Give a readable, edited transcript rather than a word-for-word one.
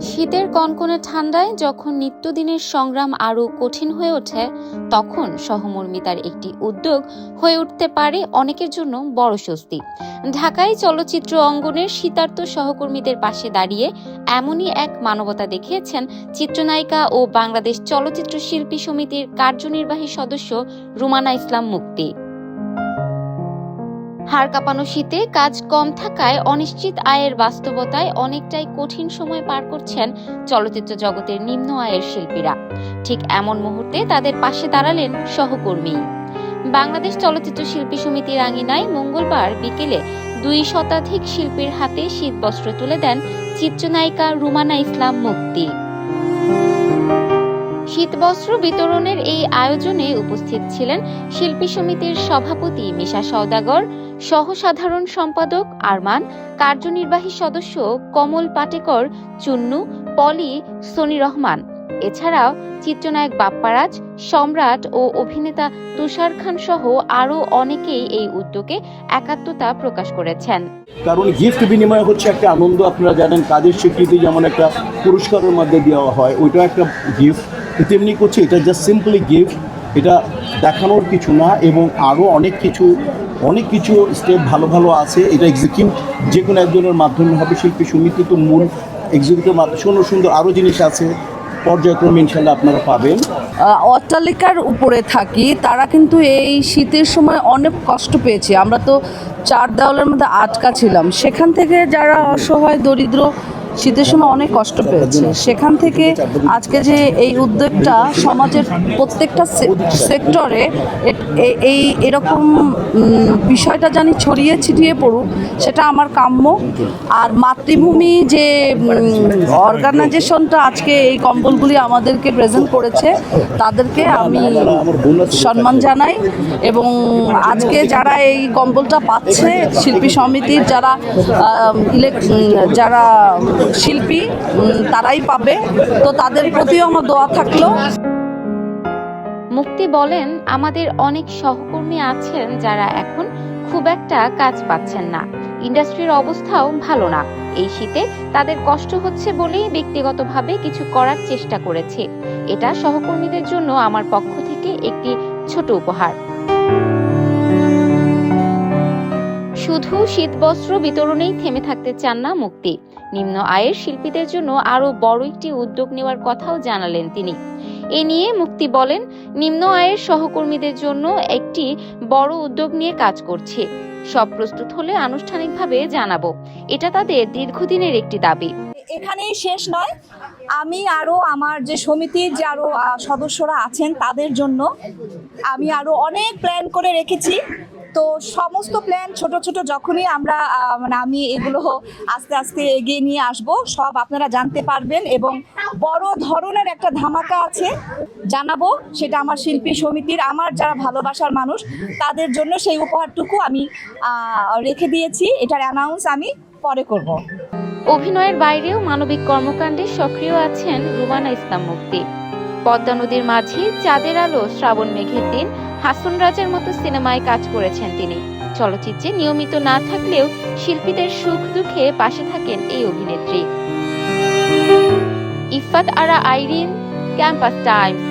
শীতের কনকনে ঠান্ডায় যখন নিত্যদিনের সংগ্রাম আরও কঠিন হয়ে ওঠে, তখন সহমর্মিতার একটি উদ্যোগ হয়ে উঠতে পারে অনেকের জন্য বড় স্বস্তি। ঢাকায় চলচ্চিত্র অঙ্গনের শীতার্ত সহকর্মীদের পাশে দাঁড়িয়ে এমনই এক মানবতা দেখিয়েছেন চিত্রনায়িকা ও বাংলাদেশ চলচ্চিত্র শিল্পী সমিতির কার্যনির্বাহী সদস্য রুমানা ইসলাম মুক্তি। হাড় কাঁপানো শীতে কাজ কম থাকায় অনিশ্চিত আয়ের বাস্তবতায় অনেকটাই কঠিন সময় পার করছেন চলচ্চিত্র জগতের নিম্ন আয়ের শিল্পীরা। ঠিক এমন মুহূর্তে তাদের পাশে দাঁড়ালেন সহকর্মী। বাংলাদেশ চলচ্চিত্র শিল্পী সমিতির আঙিনায় মঙ্গলবার বিকেলে 2 শতাধিক শিল্পীর হাতে শীতবস্ত্র তুলে দেন চিত্রনায়িকা রুমানা ইসলাম মুক্তি। শীতবস্ত্র বিতরণের এই আয়োজনে উপস্থিত ছিলেন শিল্পী সমিতির সভাপতি মিশা সওদাগর, সহ-সাধারণ সম্পাদক আরমান, কার্যনির্বাহী সদস্য কমল পাটেকর, চুন্নু, পলি, সনি রহমান। এছাড়াও চিত্রনায়ক বাপ্পারাজ, সম্রাট ও অভিনেতা তুষার খান সহ আরও অনেকেই এই উদ্যোগে একাত্মতা প্রকাশ করেছেন। কারণ গিফট বিনিময় হচ্ছে একটা আনন্দ। আপনারা জানেন কাজের স্বীকৃতি যেমন একটা পুরস্কারের মধ্যে দেওয়া হয়, ওইটা একটা গিফট। তেমনি করছে এটা জাস্ট সিম্পলি গিফট, এটা দেখানোর কিছু না। এবং আরও অনেক কিছু স্টেপ ভালো ভালো আছে। এটা এক্সিকিউট যে কোনো একজনের মাধ্যমে হবে। শিল্পী সমিতি তো মূল এক্সিকিউটিভ মাধ্যমে সুন্দর সুন্দর আরও জিনিস আছে, পর্যায়ক্রমে ইনশাল্লাহ আপনারা পাবেন। অট্টালিকার উপরে থাকি, তারা কিন্তু এই শীতের সময় অনেক কষ্ট পেয়েছে। আমরা তো 4 দেওয়ালের মধ্যে আটকা ছিলাম। সেখান থেকে যারা অসহায় দরিদ্র শীতের সময় অনেক কষ্ট পেয়েছে, সেখান থেকে আজকে যে এই উদ্যোগটা সমাজের প্রত্যেকটা সেক্টরে এই এরকম বিষয়টা জানি ছড়িয়ে ছিটিয়ে পড়ুক, সেটা আমার কাম্য। আর মাতৃভূমি যে অর্গানাইজেশনটা আজকে এই কম্বলগুলি আমাদেরকে প্রেজেন্ট করেছে, তাদেরকে আমি সম্মান জানাই। এবং আজকে যারা এই কম্বলটা পাচ্ছে, শিল্পী সমিতির যারা শিল্পী তারাই পাবে, তো তাদের প্রতিও আমার দোয়া থাকলো। মুক্তি বলেন, আমাদের অনেক সহকর্মী আছেন যারা এখন খুব একটা কাজ পাচ্ছেন না, ইন্ডাস্ট্রির অবস্থাও ভালো না। এই শীতে তাদের কষ্ট হচ্ছে বলেই ব্যক্তিগতভাবে কিছু করার চেষ্টা করেছি। এটা সহকর্মীদের জন্য আমার পক্ষ থেকে একটি ছোট উপহার। শুধু শীতবস্ত্র বিতরণেই থেমে থাকতে চান না মুক্তি। নিম্ন আয়ের শিল্পীদের জন্য আরও বড় একটি উদ্যোগ নেওয়ার কথাও জানালেন তিনি। এ নিয়ে মুক্তি বলেন, নিম্ন আয়ের সহকর্মীদের জন্য একটি বড় উদ্যোগ নিয়ে কাজ করছে। সব প্রস্তুত হলে আনুষ্ঠানিকভাবে জানাবো। এটা তাদের দীর্ঘদিনের একটি দাবি। এখানেই শেষ নয়, আমি আরও আমার যে সমিতির যে আরও সদস্যরা আছেন তাদের জন্য আমি আরও অনেক প্ল্যান করে রেখেছি। তো সমস্ত প্ল্যান ছোট ছোট যখনই আমরা আমি এগুলো আস্তে আস্তে এগিয়ে নিয়ে আসব, সব আপনারা জানতে পারবেন। এবং বড় ধরনের একটা ধামাকা আছে, জানাবো। সেটা আমার শিল্পী সমিতির, আমার যারা ভালোবাসার মানুষ তাদের জন্য সেই উপহারটুকু আমি রেখে দিয়েছি। এটার অ্যানাউন্স আমি পরে করব। অভিনয়ের বাইরেও মানবিক কর্মকাণ্ডে সক্রিয় আছেন রুমানা ইসলাম মুক্তি। পদ্মা নদীর মাঝি, চাঁদের আলো, শ্রাবণ মেঘের দিন, হাসন রাজার মতো সিনেমায় কাজ করেছেন তিনি। চলচ্চিত্রে নিয়মিত না থাকলেও শিল্পীদের সুখ দুঃখে পাশে থাকেন এই অভিনেত্রী। ইফাত আরা আইরিন, ক্যাম্পাস টাইমস।